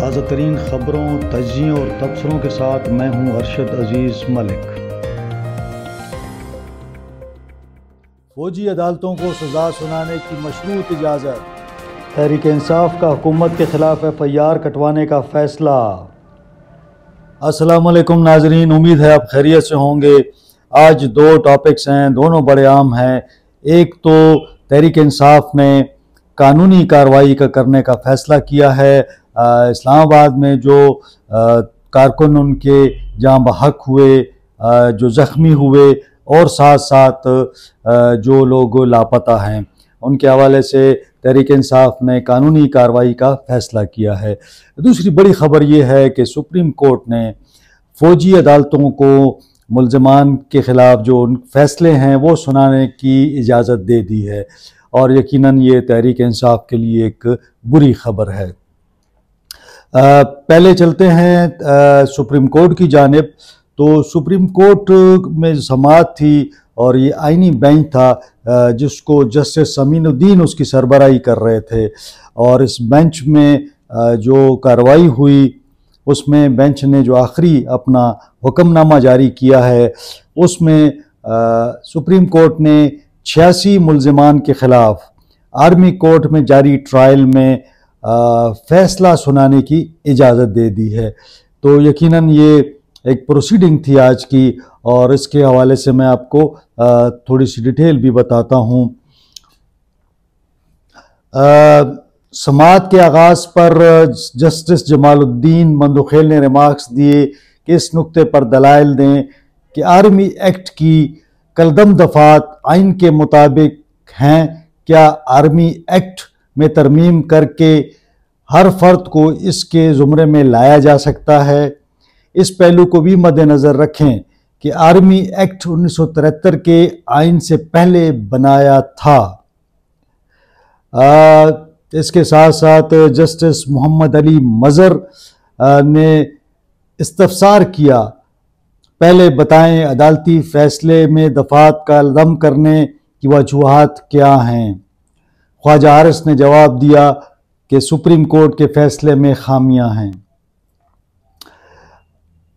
ताज़ा तरीन ख़बरों, तज्ज़ियों और तबसरों के साथ मैं हूँ अरशद अजीज़ मलिक। फ़ौजी अदालतों को सज़ा सुनाने की मशरूत इजाज़त। तहरीक इंसाफ का हुकूमत के ख़िलाफ़ FIR कटवाने का फ़ैसला। अस्सलाम वालेकुम नाज़रीन, उम्मीद है आप खैरियत से होंगे। आज दो टॉपिक्स हैं, दोनों बड़े आम हैं। एक तो तहरीक इंसाफ ने कानूनी कार्रवाई का करने का फ़ैसला किया है। इस्लामाबाद में जो कारकुन उनके जाँ बहक हुए, जो ज़ख्मी हुए और साथ साथ जो लोग लापता हैं, उनके हवाले से तहरीक इंसाफ ने कानूनी कार्रवाई का फ़ैसला किया है। दूसरी बड़ी ख़बर यह है कि सुप्रीम कोर्ट ने फ़ौजी अदालतों को मुल्ज़मान के ख़िलाफ़ जो फ़ैसले हैं वो सुनाने की इजाज़त दे दी है, और यकीनन ये तहरीक इंसाफ के लिए एक बुरी ख़बर है। पहले चलते हैं सुप्रीम कोर्ट की जानिब। तो सुप्रीम कोर्ट में समाअत थी और ये आइनी बेंच था जिसको जस्टिस अमीनुद्दीन उसकी सरबराही कर रहे थे, और इस बेंच में जो कार्रवाई हुई उसमें बेंच ने जो आखिरी अपना हुक्मनामा जारी किया है उसमें सुप्रीम कोर्ट ने 86 मुल्ज़िमान के ख़िलाफ़ आर्मी कोर्ट में जारी ट्रायल में फ़ैसला सुनाने की इजाज़त दे दी है। तो यकीनन ये एक प्रोसीडिंग थी आज की, और इसके हवाले से मैं आपको थोड़ी सी डिटेल भी बताता हूँ। समाअत के आगाज़ पर जस्टिस जमालुद्दीन मंदुखेल ने रिमार्क्स दिए कि इस नुक्ते पर दलाइल दें कि आर्मी एक्ट की कलदम दफ़ात आइन के मुताबिक हैं। क्या आर्मी एक्ट में तरमीम करके हर फर्द को इसके ज़ुमरे में लाया जा सकता है? इस पहलू को भी मद्देनज़र रखें कि आर्मी एक्ट 1973 के आइन से पहले बनाया था। इसके साथ साथ जस्टिस मोहम्मद अली मज़र ने इस्तफसार किया, पहले बताएं अदालती फ़ैसले में दफ़ात का कलदम करने की वजूहात क्या हैं। ख्वाजा हारिस ने जवाब दिया कि सुप्रीम कोर्ट के फ़ैसले में खामियां हैं।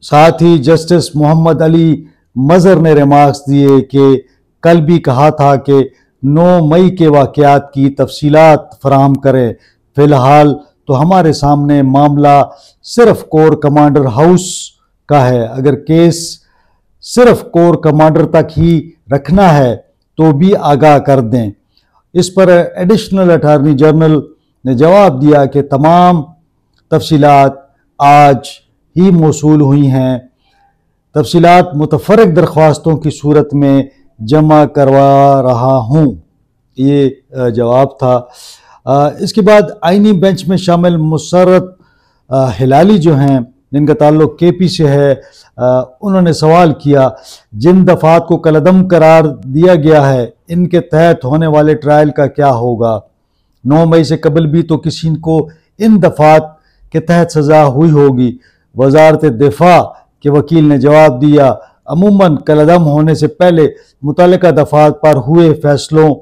साथ ही जस्टिस मोहम्मद अली मज़र ने रिमार्क्स दिए कि कल भी कहा था कि 9 मई के वाक़यात की तफसीलात फराहम करें। फ़िलहाल तो हमारे सामने मामला सिर्फ कोर कमांडर हाउस का है। अगर केस सिर्फ कोर कमांडर तक ही रखना है तो भी आगाह कर दें। इस पर एडिशनल अटॉर्नी जनरल ने जवाब दिया कि तमाम तफसीलात आज ही मौसूल हुई हैं। तफसीलात मुतफ़र्रिक़ दरख्वास्तों की सूरत में जमा करवा रहा हूँ, ये जवाब था। इसके बाद आइनी बेंच में शामिल मुसर्रत हिलाली जो हैं, जिनका ताल्लुक़ KP से है, उन्होंने सवाल किया, जिन दफ़ात को कलदम करार दिया गया है इनके तहत होने वाले ट्रायल का क्या होगा? 9 मई से कबल भी तो किसी को इन दफ़ात के तहत सज़ा हुई होगी। वज़ारत दिफा के वकील ने जवाब दिया, अमूमन कलदम होने से पहले मुतल्लिका दफ़ात पर हुए फ़ैसलों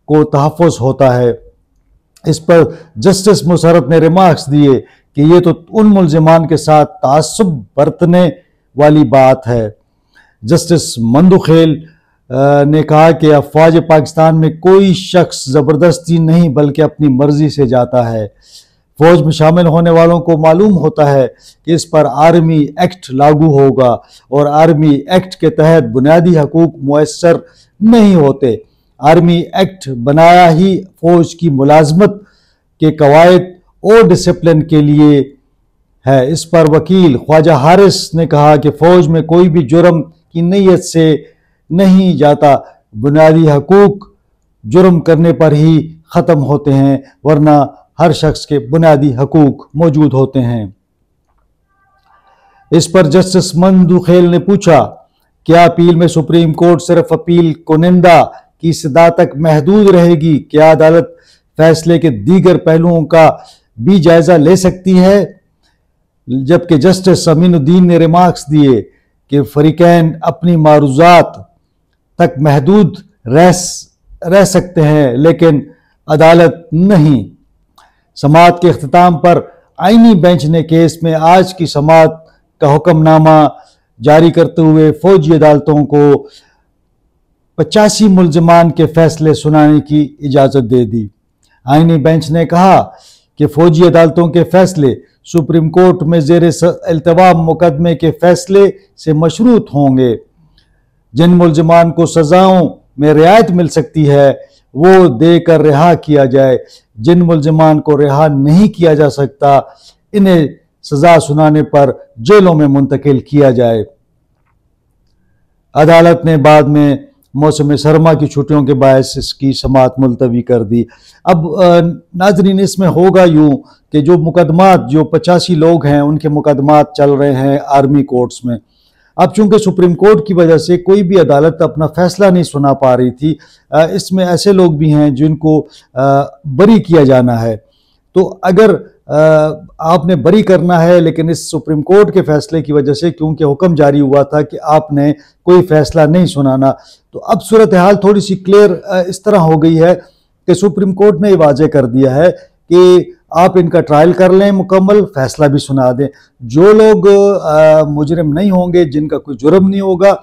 को तहफ़्फ़ुज़ होता है। इस पर जस्टिस मुसर्रत ने रिमार्क्स दिए कि ये तो उन मुल्ज़िमान के साथ तासुब बरतने वाली बात है। जस्टिस मंदुखेल ने कहा कि अफ़वाज पाकिस्तान में कोई शख्स ज़बरदस्ती नहीं बल्कि अपनी मर्ज़ी से जाता है। फ़ौज में शामिल होने वालों को मालूम होता है कि इस पर आर्मी एक्ट लागू होगा, और आर्मी एक्ट के तहत बुनियादी हकूक़ मुयस्सर नहीं होते। आर्मी एक्ट बनाया ही फ़ौज की मुलाजमत के कवायद और डिसिप्लिन के लिए है। इस पर वकील ख्वाजा हारिस ने कहा कि फ़ौज में कोई भी जुर्म की नीयत से नहीं जाता, बुनियादी हकूक़ जुर्म करने पर ही ख़त्म होते हैं, वरना हर शख्स के बुनियादी हकूक़ मौजूद होते हैं। इस पर जस्टिस मंदुखेल ने पूछा, क्या अपील में सुप्रीम कोर्ट सिर्फ अपील कुनिंदा की सदा तक महदूद रहेगी? क्या अदालत फैसले के दीगर पहलुओं का भी जायजा ले सकती है? जबकि जस्टिस अमीनुद्दीन ने रिमार्क्स दिए कि फरीकैन अपनी मारूज़ात तक महदूद रह सकते हैं, लेकिन अदालत नहीं। समाअत के अख्तिताम पर आईनी बेंच ने केस में आज की समाअत का हुक्मनामा जारी करते हुए फौजी अदालतों को 85 मुल्जिमान के फैसले सुनाने की इजाज़त दे दी। आईनी बेंच ने कहा कि फौजी अदालतों के फैसले सुप्रीम कोर्ट में ज़ेर इल्तवा मुकदमे के फैसले से मशरूत होंगे। जिन मुल्जिमान को सज़ाओं में रियायत मिल सकती है वो देकर रिहा किया जाए। जिन मुल्जिमान को रिहा नहीं किया जा सकता इन्हें सज़ा सुनाने पर जेलों में मुंतकिल किया जाए। अदालत ने बाद में मौसम सरमा की छुट्टियों के बायस इसकी समाअत मुलतवी कर दी। अब नाजरीन, इसमें होगा यूँ कि जो मुकदमात, जो 85 लोग हैं उनके मुकदमात चल रहे हैं आर्मी कोर्ट्स में। अब चूंकि सुप्रीम कोर्ट की वजह से कोई भी अदालत अपना फैसला नहीं सुना पा रही थी, इसमें ऐसे लोग भी हैं जिनको बरी किया जाना है। तो अगर आपने बरी करना है, लेकिन इस सुप्रीम कोर्ट के फैसले की वजह से, क्योंकि हुक्म जारी हुआ था कि आपने कोई फैसला नहीं सुनाना, तो अब सूरत हाल थोड़ी सी क्लियर इस तरह हो गई है कि सुप्रीम कोर्ट ने वाज़ेह कर दिया है कि आप इनका ट्रायल कर लें, मुकम्मल फैसला भी सुना दें। जो लोग मुजरिम नहीं होंगे, जिनका कोई जुर्म नहीं होगा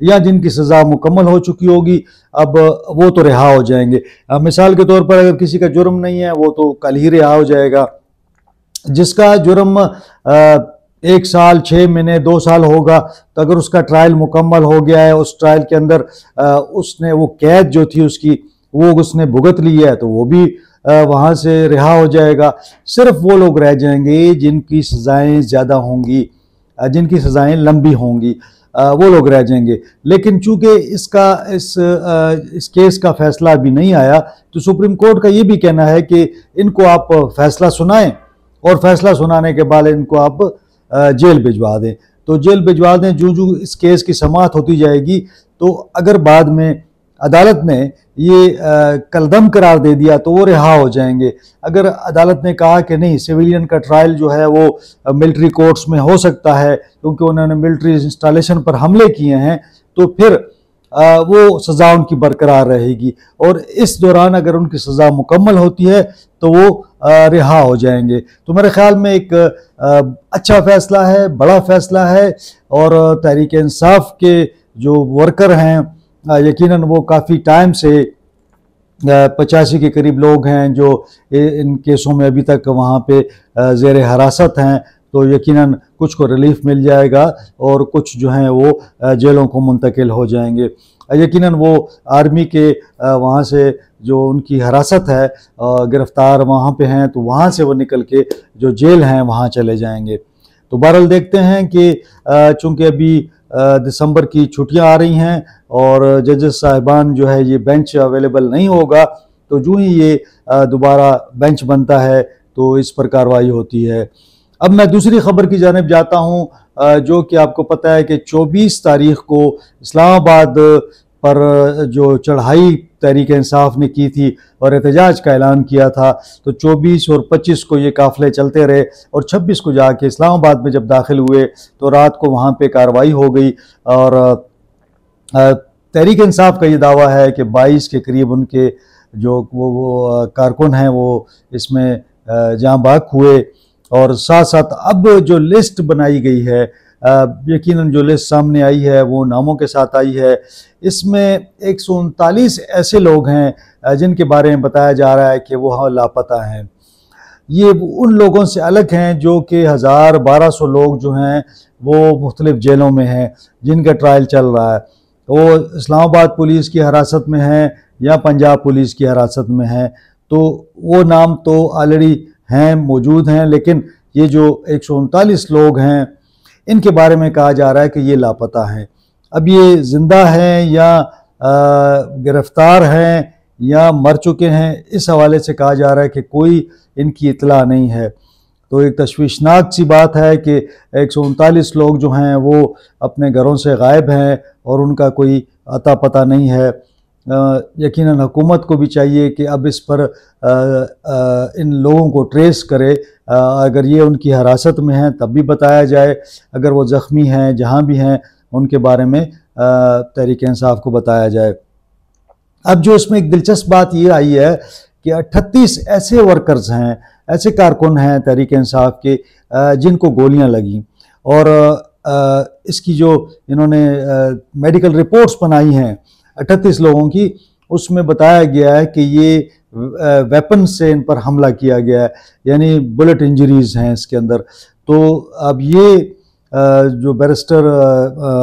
या जिनकी सज़ा मुकम्मल हो चुकी होगी, अब वो तो रिहा हो जाएंगे। मिसाल के तौर पर अगर किसी का जुर्म नहीं है वो तो कल ही रिहा हो जाएगा। जिसका जुर्म 1 साल 6 महीने 2 साल होगा, तो अगर उसका ट्रायल मुकम्मल हो गया है, उस ट्रायल के अंदर उसने वो कैद जो थी उसकी वो उसने भुगत ली है, तो वो भी वहाँ से रिहा हो जाएगा। सिर्फ वो लोग रह जाएंगे जिनकी सज़ाएं ज़्यादा होंगी, जिनकी सज़ाएं लंबी होंगी, वो लोग रह जाएंगे। लेकिन चूंकि इस केस का फैसला अभी नहीं आया, तो सुप्रीम कोर्ट का ये भी कहना है कि इनको आप फैसला सुनाएं और फैसला सुनाने के बाद इनको आप जेल भिजवा दें। तो जेल भिजवा दें, जो इस केस की समाअत होती जाएगी, तो अगर बाद में अदालत ने ये कलदम करार दे दिया तो वो रिहा हो जाएंगे। अगर अदालत ने कहा कि नहीं, सिविलियन का ट्रायल जो है वो मिलिट्री कोर्ट्स में हो सकता है क्योंकि उन्होंने मिलिट्री इंस्टॉलेशन पर हमले किए हैं, तो फिर वो सज़ा उनकी बरकरार रहेगी और इस दौरान अगर उनकी सज़ा मुकम्मल होती है तो वो रिहा हो जाएंगे। तो मेरे ख्याल में एक अच्छा फ़ैसला है, बड़ा फ़ैसला है, और तहरीक इंसाफ के जो वर्कर हैं यकीनन वो काफ़ी टाइम से 85 के करीब लोग हैं जो इन केसों में अभी तक वहाँ पे ज़ेर हिरासत हैं, तो यकीनन कुछ को रिलीफ मिल जाएगा और कुछ जो हैं वो जेलों को मुंतकिल हो जाएंगे। यकीनन वो आर्मी के वहाँ से जो उनकी हिरासत है, गिरफ्तार वहाँ पे हैं, तो वहाँ से वो निकल के जो जेल हैं वहाँ चले जाएंगे। तो बहरहाल देखते हैं कि चूँकि अभी दिसंबर की छुट्टियां आ रही हैं और जजेस साहिबान जो है ये बेंच अवेलेबल नहीं होगा, तो जो ही ये दोबारा बेंच बनता है तो इस पर कार्रवाई होती है। अब मैं दूसरी खबर की जानिब जाता हूँ, जो कि आपको पता है कि 24 तारीख को इस्लामाबाद पर जो चढ़ाई तहरीक इंसाफ ने की थी और एहतजाज का ऐलान किया था, तो 24 और 25 को ये काफ़िले चलते रहे और 26 को जाके इस्लामाबाद में जब दाखिल हुए तो रात को वहाँ पे कार्रवाई हो गई। और तहरीक इंसाफ का ये दावा है कि 22 के करीब उनके जो वो कारकुन हैं वो इसमें जाँ बाग हुए। और साथ साथ अब जो लिस्ट बनाई गई है, यकीनन जो लिस्ट सामने आई है वो नामों के साथ आई है। इसमें 139 ऐसे लोग हैं जिनके बारे में बताया जा रहा है कि वो लापता हैं। ये उन लोगों से अलग हैं जो कि 1000-1200 लोग जो हैं वो मुख्तलिफ जेलों में हैं जिनका ट्रायल चल रहा है। वो इस्लामाबाद पुलिस की हिरासत में हैं या पंजाब पुलिस की हिरासत में हैं, तो वो नाम तो ऑलरेडी हैं, मौजूद हैं, लेकिन ये जो 139 लोग हैं इनके बारे में कहा जा रहा है कि ये लापता हैं। अब ये ज़िंदा हैं या गिरफ़्तार हैं या मर चुके हैं, इस हवाले से कहा जा रहा है कि कोई इनकी इत्तला नहीं है। तो एक तशवीशनाक सी बात है कि 139 लोग जो हैं वो अपने घरों से गायब हैं और उनका कोई अता पता नहीं है। यकीनन हुकूमत को भी चाहिए कि अब इस पर इन लोगों को ट्रेस करे। अगर ये उनकी हिरासत में हैं तब भी बताया जाए, अगर वो ज़ख्मी हैं जहाँ भी हैं उनके बारे में तहरीक इंसाफ को बताया जाए। अब जो इसमें एक दिलचस्प बात ये आई है कि 38 ऐसे वर्कर्स हैं, ऐसे कारकुन हैं तहरीक इंसाफ के जिनको गोलियां लगीं। और इसकी जो इन्होंने मेडिकल रिपोर्ट्स बनाई हैं 38 लोगों की, उसमें बताया गया है कि ये वेपन से इन पर हमला किया गया है, यानी बुलेट इंजरीज हैं इसके अंदर। तो अब ये जो बैरिस्टर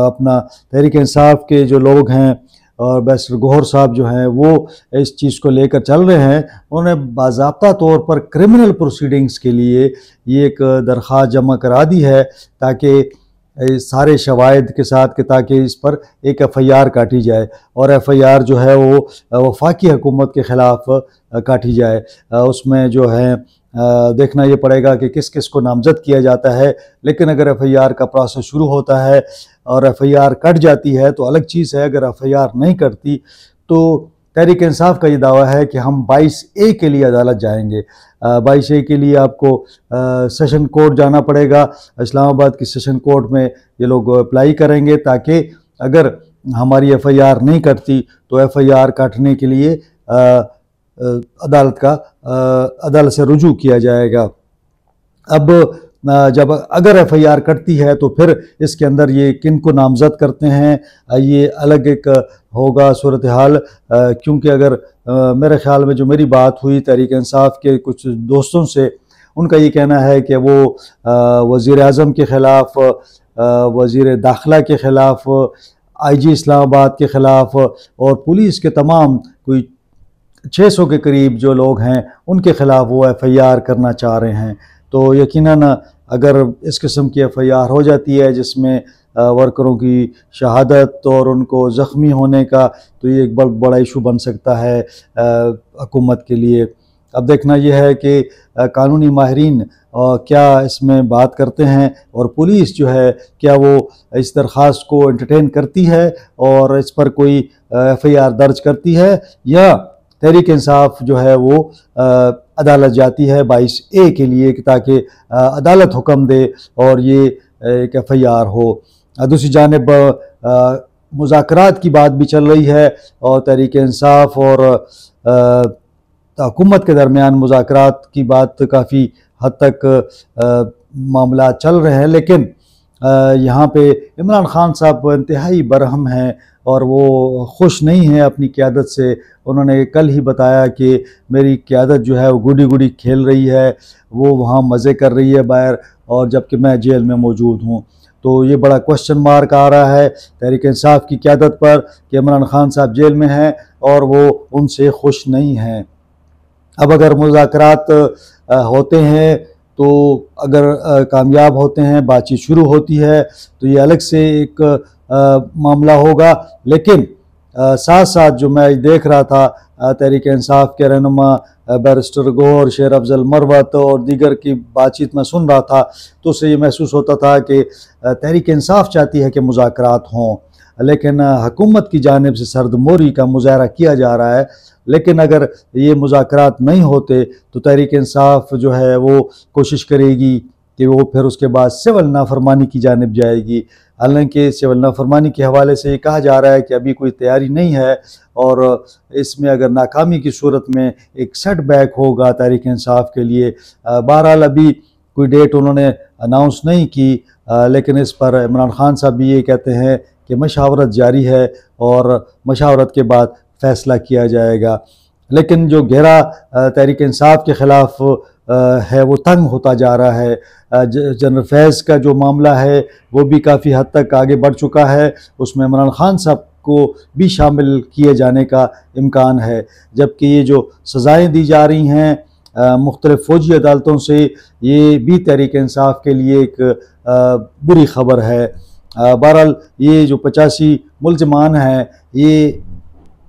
अपना तहरीक इंसाफ के जो लोग हैं और बैरिस्टर गौहर साहब जो हैं वो इस चीज़ को लेकर चल रहे हैं, उन्होंने बाज़ाब्ता तौर पर क्रिमिनल प्रोसीडिंग्स के लिए ये एक दरख्वास्त जमा करा दी है ताकि सारे शवाहिद के साथ कि ताकि इस पर एक FIR काटी जाए और FIR जो है वो वफाकी हुकूमत के ख़िलाफ़ काटी जाए। उसमें जो है देखना ये पड़ेगा कि किस किस को नामज़द किया जाता है, लेकिन अगर FIR का प्रोसेस शुरू होता है और FIR कट जाती है तो अलग चीज़ है। अगर FIR नहीं कटती तो तहरीक इंसाफ का ये दावा है कि हम 22A के लिए अदालत जाएंगे। 22A के लिए आपको सेशन कोर्ट जाना पड़ेगा, इस्लामाबाद की सेशन कोर्ट में ये लोग अप्लाई करेंगे ताकि अगर हमारी FIR नहीं कटती तो FIR काटने के लिए अदालत से रुजू किया जाएगा। अब जब अगर FIR कटती है तो फिर इसके अंदर ये किन को नामज़द करते हैं, ये अलग एक होगा सूरत हाल। क्योंकि अगर मेरे ख्याल में जो मेरी बात हुई तहरीक इंसाफ के कुछ दोस्तों से, उनका ये कहना है कि वो वज़ीर आज़म के ख़िलाफ़, वज़ीर दाखिला के ख़िलाफ़, IG इस्लामाबाद के ख़िलाफ़ और पुलिस के तमाम कोई 600 के करीब जो लोग हैं उनके ख़िलाफ़ वो FIR करना चाह रहे हैं। तो यकीनन अगर इस किस्म की FIR हो जाती है जिसमें वर्करों की शहादत और उनको ज़ख्मी होने का, तो ये एक बहुत बड़ा इशू बन सकता है हुकूमत के लिए। अब देखना यह है कि कानूनी माहिरीन क्या इसमें बात करते हैं और पुलिस जो है क्या वो इस दरख्वास्त को एंटरटेन करती है और इस पर कोई FIR दर्ज करती है, या तहरीक इंसाफ जो है वो अदालत जाती है 22A के लिए ताकि अदालत हुक्म दे और ये एक FIR हो। दूसरी जानिब मुज़ाकरात की बात भी चल रही है और तहरीक इंसाफ और हुकूमत के दरमियान मुज़ाकरात की बात काफ़ी हद तक मामला चल रहे हैं, लेकिन यहाँ पे इमरान खान साहब इंतहाई बरहम हैं और वो खुश नहीं हैं अपनी क़यादत से। उन्होंने कल ही बताया कि मेरी क़यादत जो है वो गुडी गुडी खेल रही है, वो वहाँ मज़े कर रही है बाहर, और जबकि मैं जेल में मौजूद हूँ। तो ये बड़ा क्वेश्चन मार्क आ रहा है तहरीक इंसाफ की क़यादत पर कि इमरान खान साहब जेल में हैं और वो उनसे खुश नहीं हैं। अब अगर मुज़ाकरात होते हैं तो अगर कामयाब होते हैं, बातचीत शुरू होती है तो ये अलग से एक मामला होगा, लेकिन साथ साथ जो मैं देख रहा था तहरीक इंसाफ के रहनुमा बैरिस्टर गौहर, शेर अफजल मरवत और दीगर की बातचीत में सुन रहा था, तो उससे ये महसूस होता था कि तहरीक इंसाफ चाहती है कि मुज़ाकरात हों, लेकिन हुकूमत की जानिब से सर्दमोरी का मुजाहरा किया जा रहा है। लेकिन अगर ये मुज़ाकरात नहीं होते तो तहरीक इंसाफ जो है वो कोशिश करेगी कि वो फिर उसके बाद सिविल नाफरमानी की जानिब जाएगी। हालांकि सिविल नाफरमानी के हवाले से ये कहा जा रहा है कि अभी कोई तैयारी नहीं है और इसमें अगर नाकामी की सूरत में एक सेटबैक होगा तहरीक इंसाफ के लिए। बहरहाल अभी कोई डेट उन्होंने अनाउंस नहीं की, लेकिन इस पर इमरान खान साहब भी ये कहते हैं कि मशावरत जारी है और मशावरत के बाद फ़ैसला किया जाएगा। लेकिन जो घेरा तहरीक इंसाफ के ख़िलाफ़ है वो तंग होता जा रहा है। जनरल फैज़ का जो मामला है वो भी काफ़ी हद तक आगे बढ़ चुका है, उसमें इमरान खान साहब को भी शामिल किए जाने का इम्कान है। जबकि ये जो सज़ाएँ दी जा रही हैं मुख्तलिफ़ फ़ौजी अदालतों से, ये भी तहरीक इंसाफ के लिए एक बुरी ख़बर है। बहरहाल ये जो 85 मुल्ज़िमान हैं ये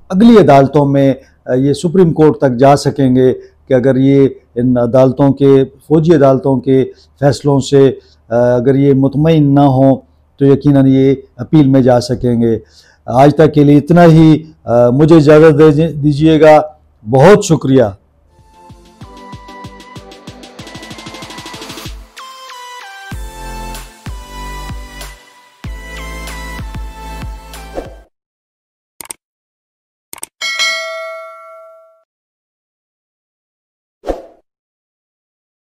अगली अदालतों में ये सुप्रीम कोर्ट तक जा सकेंगे कि अगर ये इन अदालतों के फ़ौजी अदालतों के फ़ैसलों से अगर ये मुतमईन ना हो तो यकीनन ये अपील में जा सकेंगे। आज तक के लिए इतना ही। मुझे इजाज़त दीजिएगा। बहुत शुक्रिया।